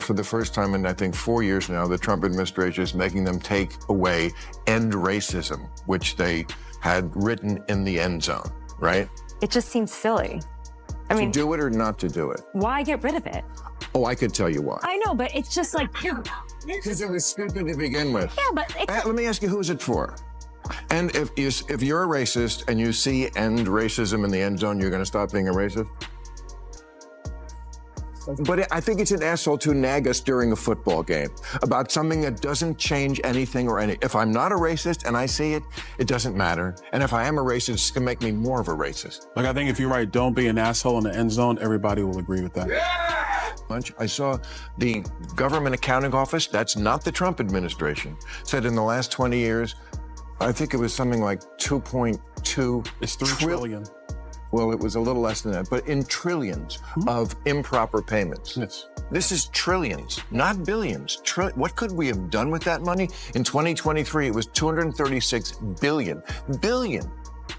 for the first time in, I think, 4 years now, the Trump administration is making them take away end racism, which they had written in the end zone, right? It just seems silly. I mean, to do it or not to do it? Why get rid of it? Oh, I could tell you why. I know, but it's just like... Because it was stupid to begin with. Yeah, but... Let me ask you, who's it for? And if you're a racist and you see end racism in the end zone, you're going to stop being a racist? But I think it's an asshole to nag us during a football game about something that doesn't change anything or any. If I'm not a racist and I see it, it doesn't matter. And if I am a racist, it's going to make me more of a racist. Like, I think if you write, don't be an asshole in the end zone, everybody will agree with that. Yeah! I saw the Government Accounting Office, that's not the Trump administration, said in the last 20 years, I think it was something like 2.2. It's $3 trillion. Well, it was a little less than that, but in trillions of improper payments. Yes. This is trillions, not billions. What could we have done with that money? In 2023, it was 236 billion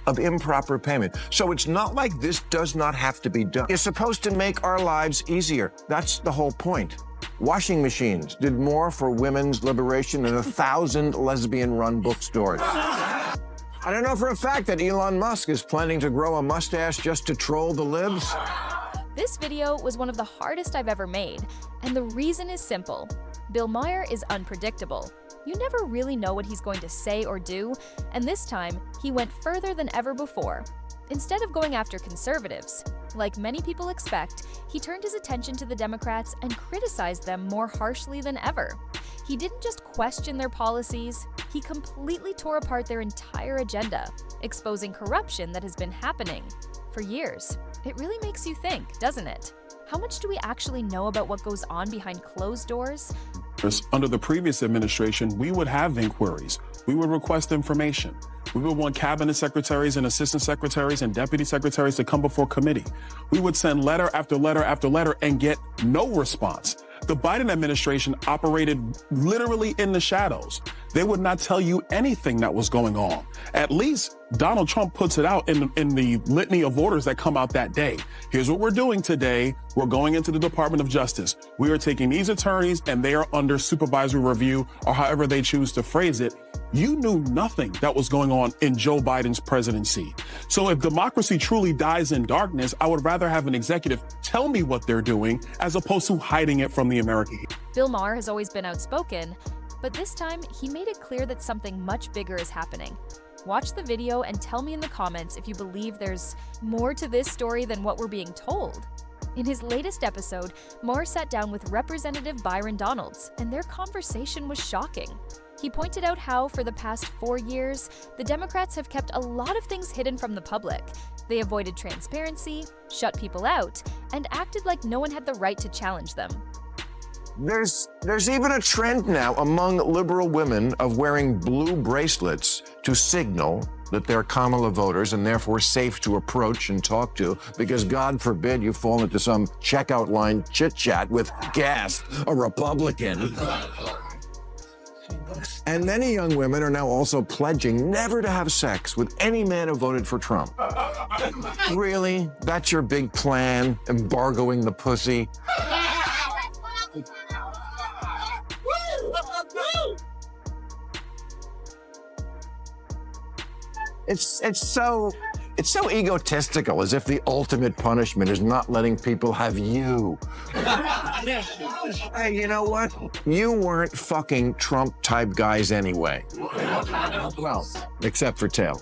of improper payment. So it's not like this does not have to be done. It's supposed to make our lives easier. That's the whole point. Washing machines did more for women's liberation than 1,000 lesbian-run bookstores. I don't know for a fact that Elon Musk is planning to grow a mustache just to troll the libs. This video was one of the hardest I've ever made, and the reason is simple. Bill Maher is unpredictable. You never really know what he's going to say or do, and this time, he went further than ever before. Instead of going after conservatives, like many people expect, he turned his attention to the Democrats and criticized them more harshly than ever. He didn't just question their policies, he completely tore apart their entire agenda, exposing corruption that has been happening for years. It really makes you think, doesn't it? How much do we actually know about what goes on behind closed doors? Under the previous administration, we would have inquiries. We would request information. We would want cabinet secretaries and assistant secretaries and deputy secretaries to come before committee. We would send letter after letter after letter and get no response. The Biden administration operated literally in the shadows. They would not tell you anything that was going on. At least Donald Trump puts it out in the litany of orders that come out that day. Here's what we're doing today. We're going into the Department of Justice. We are taking these attorneys and they are under supervisory review, or however they choose to phrase it. You knew nothing that was going on in Joe Biden's presidency. So if democracy truly dies in darkness, I would rather have an executive tell me what they're doing as opposed to hiding it from the American. Bill Maher has always been outspoken, but this time he made it clear that something much bigger is happening. Watch the video and tell me in the comments if you believe there's more to this story than what we're being told. In his latest episode, Maher sat down with Representative Byron Donalds, and their conversation was shocking. He pointed out how, for the past 4 years, the Democrats have kept a lot of things hidden from the public. They avoided transparency, shut people out, and acted like no one had the right to challenge them. There's even a trend now among liberal women of wearing blue bracelets to signal that they're Kamala voters and therefore safe to approach and talk to, because God forbid you fall into some checkout line chit-chat with gas, a Republican. And many young women are now also pledging never to have sex with any man who voted for Trump. Really? That's your big plan, embargoing the pussy? It's so egotistical, as if the ultimate punishment is not letting people have you. Hey, you know what? You weren't fucking Trump-type guys anyway. Well, except for Tail.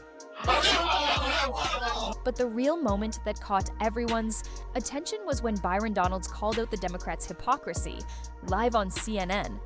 But the real moment that caught everyone's attention was when Byron Donalds called out the Democrats' hypocrisy, live on CNN.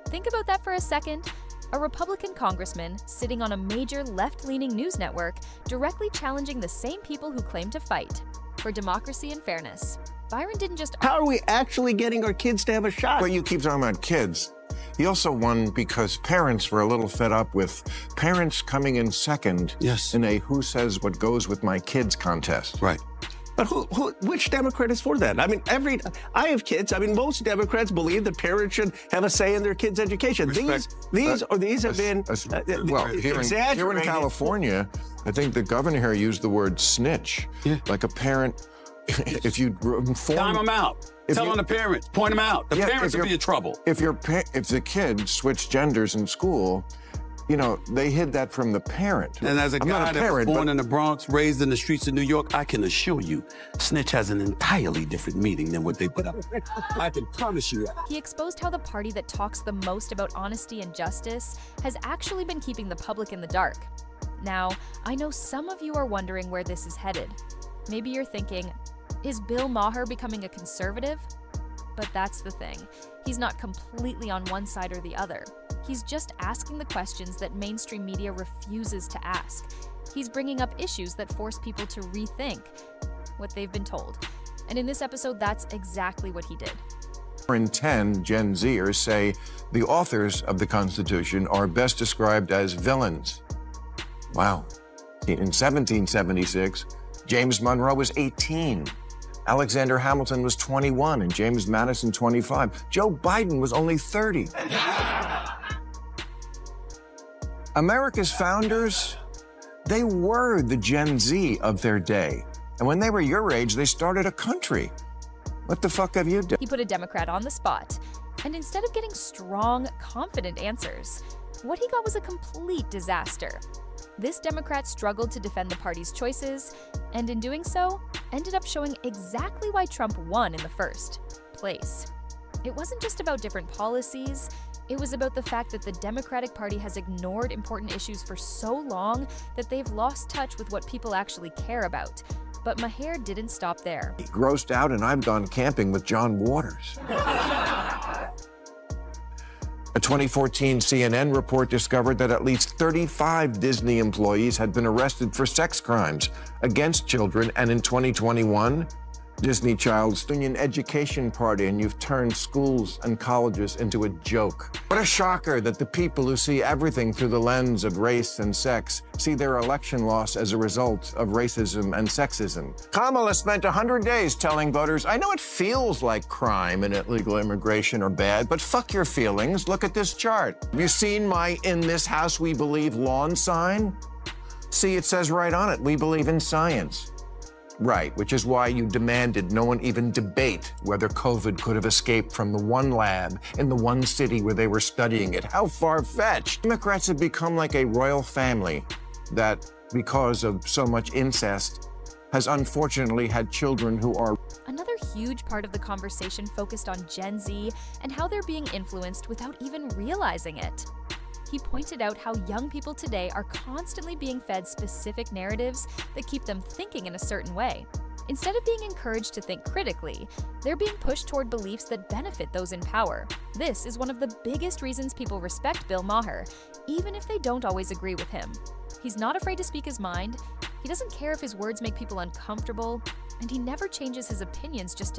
Think about that for a second. A Republican congressman sitting on a major left-leaning news network directly challenging the same people who claim to fight for democracy and fairness. Byron didn't just... How are we actually getting our kids to have a shot? Well, you keep talking about kids. He also won because parents were a little fed up with parents coming in second in a who says what goes with my kids contest. Right. But which Democrat is for that? I mean, I have kids. I mean, most Democrats believe that parents should have a say in their kids' education. These have been well, here in California, I think the governor here used the word snitch. Yeah. Like a parent if you inform... Time them out. Tell on the parents. Point them out. The parents will be in trouble. If the kid switched genders in school, you know, they hid that from the parent. And as a I'm guy not a that parent, was born but in the Bronx, raised in the streets of New York, I can assure you, snitch has an entirely different meaning than what they put up. I can promise you that. He exposed how the party that talks the most about honesty and justice has actually been keeping the public in the dark. Now, I know some of you are wondering where this is headed. Maybe you're thinking, is Bill Maher becoming a conservative? But that's the thing. He's not completely on one side or the other. He's just asking the questions that mainstream media refuses to ask. He's bringing up issues that force people to rethink what they've been told. And in this episode, that's exactly what he did. in 10 Gen Zers say the authors of the Constitution are best described as villains. Wow. In 1776, James Monroe was 18. Alexander Hamilton was 21 and James Madison 25. Joe Biden was only 30. America's founders, they were the Gen Z of their day. And when they were your age, they started a country. What the fuck have you done? He put a Democrat on the spot. And instead of getting strong, confident answers, what he got was a complete disaster. This Democrat struggled to defend the party's choices, and in doing so, ended up showing exactly why Trump won in the first place. It wasn't just about different policies, it was about the fact that the Democratic Party has ignored important issues for so long that they've lost touch with what people actually care about. But Maher didn't stop there. Grossed out, and I've gone camping with John Waters. A 2014 CNN report discovered that at least 35 Disney employees had been arrested for sex crimes against children, and in 2021, Disney Child's Union Education Party, and you've turned schools and colleges into a joke. What a shocker that the people who see everything through the lens of race and sex see their election loss as a result of racism and sexism. Kamala spent 100 days telling voters, I know it feels like crime and illegal immigration are bad, but fuck your feelings. Look at this chart. Have you seen my "In this house we believe" lawn sign? See, it says right on it, we believe in science. Right, which is why you demanded no one even debate whether COVID could have escaped from the one lab in the one city where they were studying it. How far-fetched. Democrats have become like a royal family that, because of so much incest, has unfortunately had children who are... Another huge part of the conversation focused on Gen Z and how they're being influenced without even realizing it. He pointed out how young people today are constantly being fed specific narratives that keep them thinking in a certain way. Instead of being encouraged to think critically, they're being pushed toward beliefs that benefit those in power. This is one of the biggest reasons people respect Bill Maher, even if they don't always agree with him. He's not afraid to speak his mind, he doesn't care if his words make people uncomfortable, and he never changes his opinions just to